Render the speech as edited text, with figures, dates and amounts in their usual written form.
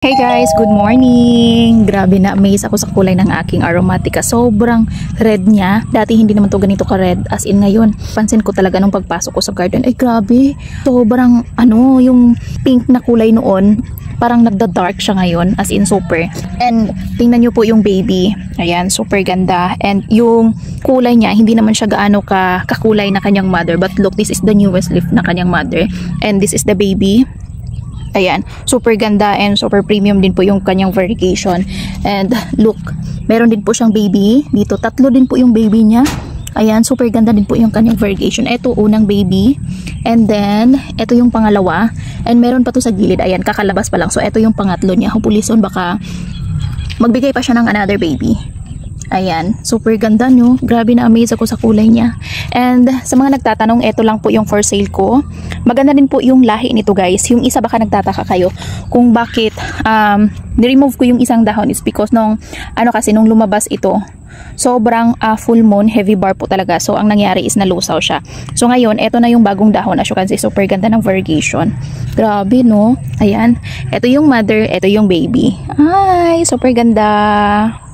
Hey guys, good morning! Grabe na amaze ako sa kulay ng aking aromatica. Sobrang red niya. Dati hindi naman to ganito ka red. As in ngayon, pansin ko talaga nung pagpasok ko sa garden. Ay grabe, sobrang yung pink na kulay noon. Parang nagda-dark siya ngayon. As in super. And tingnan nyo po yung baby. Ayan, super ganda. And yung kulay niya, hindi naman siya gaano kakulay na kanyang mother. But look, this is the newest leaf na kanyang mother. And this is the baby. Ayan, super ganda and super premium din po yung kanyang variegation. And look, meron din po siyang baby. Dito, 3 din po yung baby niya. Ayan, super ganda din po yung kanyang variegation. Ito, unang baby. And then, ito yung pangalawa. And meron pa to sa gilid. Ayan, kakalabas pa lang. So, ito yung pangatlo niya. Hopefully soon, baka magbigay pa siya ng another baby. Ayan, super ganda nyo. Grabe na amaze ako sa kulay niya. And sa mga nagtatanong, ito lang po yung for sale ko. Maganda din po yung lahi nito guys. Yung isa baka nagtataka kayo kung bakit ni-remove ko yung isang dahon is because nung lumabas ito, sobrang full moon, heavy bar po talaga. So ang nangyari is nalusaw siya. So ngayon, ito na yung bagong dahon. As you can see, super ganda ng variegation. Grabe no? Ayan, ito yung mother, ito yung baby. Ay, super ganda.